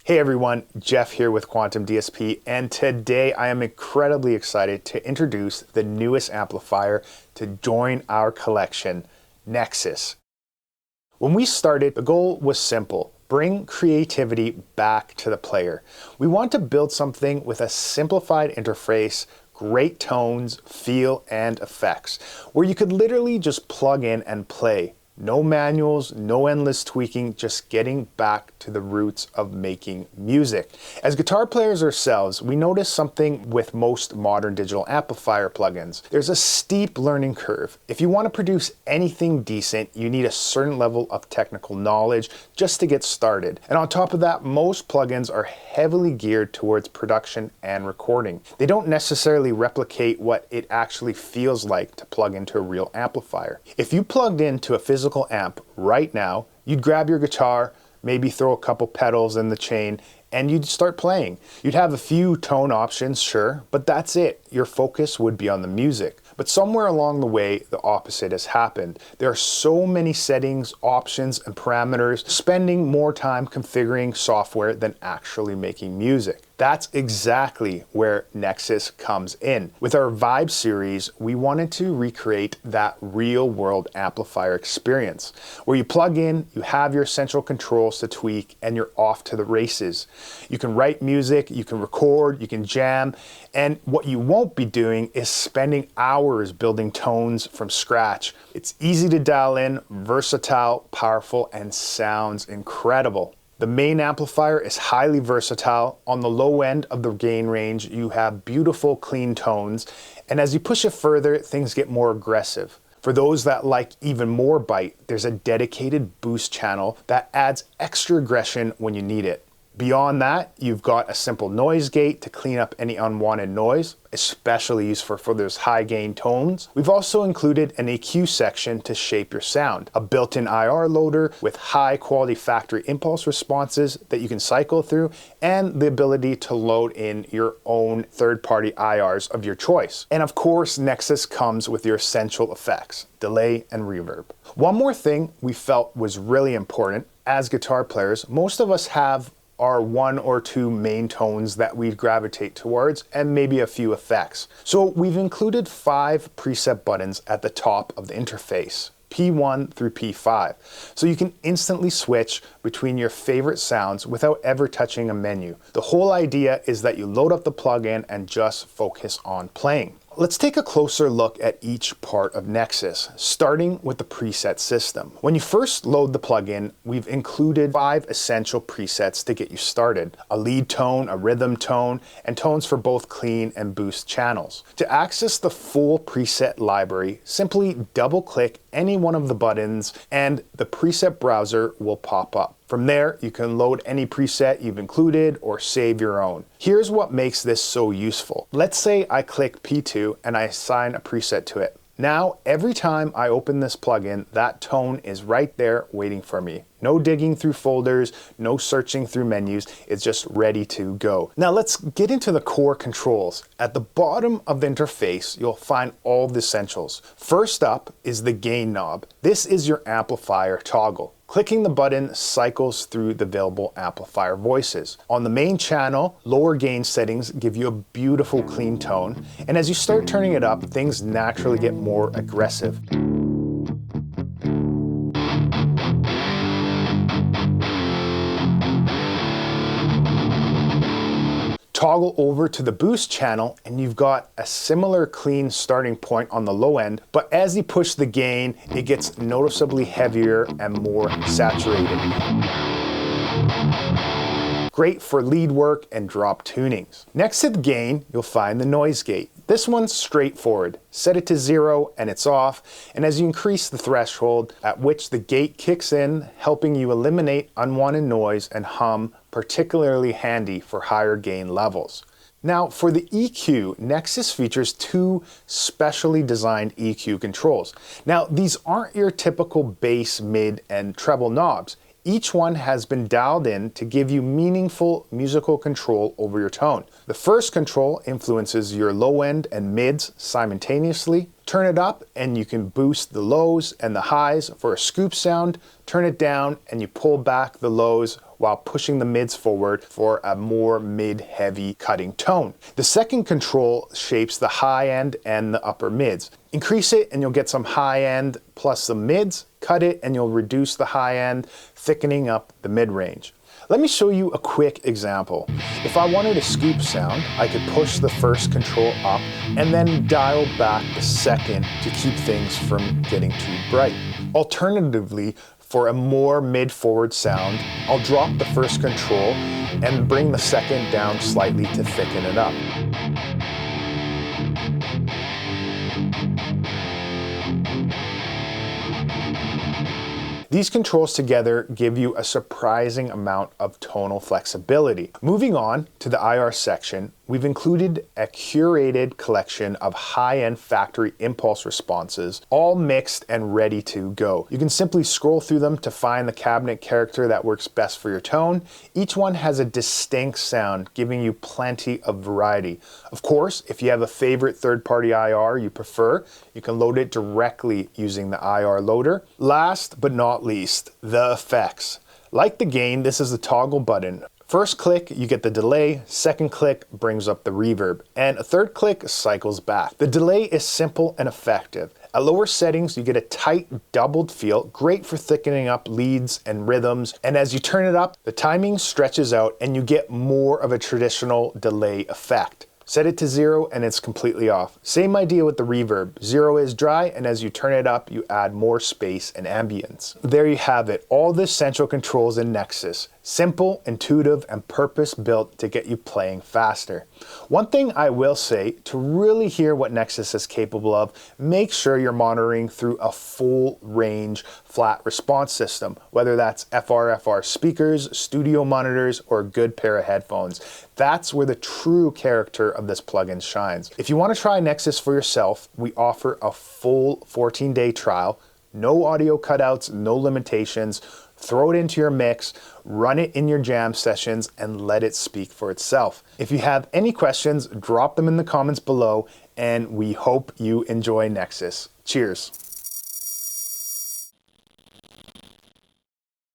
Hey everyone, Jeff here with Quantum DSP, and today I am incredibly excited to introduce the newest amplifier to join our collection, Nexus. When we started, the goal was simple: bring creativity back to the player. We want to build something with a simplified interface, great tones, feel, and effects, where you could literally just plug in and play. No manuals, no endless tweaking, just getting back to the roots of making music. As guitar players ourselves, we notice something with most modern digital amplifier plugins. There's a steep learning curve. If you want to produce anything decent, you need a certain level of technical knowledge just to get started. And on top of that, most plugins are heavily geared towards production and recording. They don't necessarily replicate what it actually feels like to plug into a real amplifier. If you plugged into a physical amp right now, you'd grab your guitar, maybe throw a couple pedals in the chain, and you'd start playing. You'd have a few tone options, sure, but that's it. Your focus would be on the music. But somewhere along the way, the opposite has happened. There are so many settings, options, and parameters, spending more time configuring software than actually making music. That's exactly where Nexus comes in. With our Vibe series, we wanted to recreate that real-world amplifier experience, where you plug in, you have your central controls to tweak, and you're off to the races. You can write music, you can record, you can jam, and what you won't be doing is spending hours building tones from scratch. It's easy to dial in, versatile, powerful, and sounds incredible. The main amplifier is highly versatile. On the low end of the gain range, you have beautiful, clean tones, and as you push it further, things get more aggressive. For those that like even more bite, there's a dedicated boost channel that adds extra aggression when you need it. Beyond that, you've got a simple noise gate to clean up any unwanted noise, especially useful for those high gain tones. We've also included an EQ section to shape your sound, a built-in IR loader with high quality factory impulse responses that you can cycle through, and the ability to load in your own third-party IRs of your choice. And of course, Nexus comes with your essential effects, delay and reverb. One more thing we felt was really important. As guitar players, most of us have are one or two main tones that we gravitate towards, and maybe a few effects. So we've included 5 preset buttons at the top of the interface, P1 through P5, so you can instantly switch between your favorite sounds without ever touching a menu. The whole idea is that you load up the plugin and just focus on playing. Let's take a closer look at each part of Nexus, starting with the preset system. When you first load the plugin, we've included 5 essential presets to get you started: a lead tone, a rhythm tone, and tones for both clean and boost channels. To access the full preset library, simply double-click any one of the buttons and the preset browser will pop up. From there, you can load any preset you've included or save your own. Here's what makes this so useful. Let's say I click P2 and I assign a preset to it. Now, every time I open this plugin, that tone is right there waiting for me. No digging through folders, no searching through menus, it's just ready to go. Now let's get into the core controls. At the bottom of the interface, you'll find all the essentials. First up is the gain knob. This is your amplifier toggle. Clicking the button cycles through the available amplifier voices. On the main channel, lower gain settings give you a beautiful clean tone, and as you start turning it up, things naturally get more aggressive. Toggle over to the boost channel and you've got a similar clean starting point on the low end, but as you push the gain, it gets noticeably heavier and more saturated. Great for lead work and drop tunings. Next to the gain, you'll find the noise gate. This one's straightforward. Set it to 0 and it's off, and as you increase the threshold at which the gate kicks in, helping you eliminate unwanted noise and hum, particularly handy for higher gain levels. Now for the EQ, Nexus features 2 specially designed EQ controls. Now these aren't your typical bass, mid, and treble knobs. Each one has been dialed in to give you meaningful musical control over your tone. The first control influences your low end and mids simultaneously. Turn it up and you can boost the lows and the highs for a scoop sound. Turn it down and you pull back the lows while pushing the mids forward for a more mid-heavy cutting tone. The second control shapes the high end and the upper mids. Increase it and you'll get some high end plus the mids. Cut it and you'll reduce the high end, thickening up the mid-range. Let me show you a quick example. If I wanted a scoop sound, I could push the first control up and then dial back the second to keep things from getting too bright. Alternatively, for a more mid-forward sound, I'll drop the first control and bring the second down slightly to thicken it up. These controls together give you a surprising amount of tonal flexibility. Moving on to the IR section, we've included a curated collection of high-end factory impulse responses, all mixed and ready to go. You can simply scroll through them to find the cabinet character that works best for your tone. Each one has a distinct sound, giving you plenty of variety. Of course, if you have a favorite third-party IR you prefer, you can load it directly using the IR loader. Last but not least, the effects. Like the gain, this is the toggle button. First click, you get the delay, second click brings up the reverb, and a third click cycles back. The delay is simple and effective. At lower settings, you get a tight, doubled feel, great for thickening up leads and rhythms, and as you turn it up, the timing stretches out and you get more of a traditional delay effect. Set it to 0 and it's completely off. Same idea with the reverb. 0 is dry, and as you turn it up, you add more space and ambience. There you have it, all the essential controls in Nexus. Simple, intuitive, and purpose-built to get you playing faster. One thing I will say, to really hear what Nexus is capable of, make sure you're monitoring through a full range flat response system, whether that's FR speakers, studio monitors, or a good pair of headphones. That's where the true character of this plugin shines. If you want to try Nexus for yourself, we offer a full 14-day trial, no audio cutouts, no limitations. Throw it into your mix, run it in your jam sessions, and let it speak for itself. If you have any questions, drop them in the comments below, and we hope you enjoy Nexus. Cheers.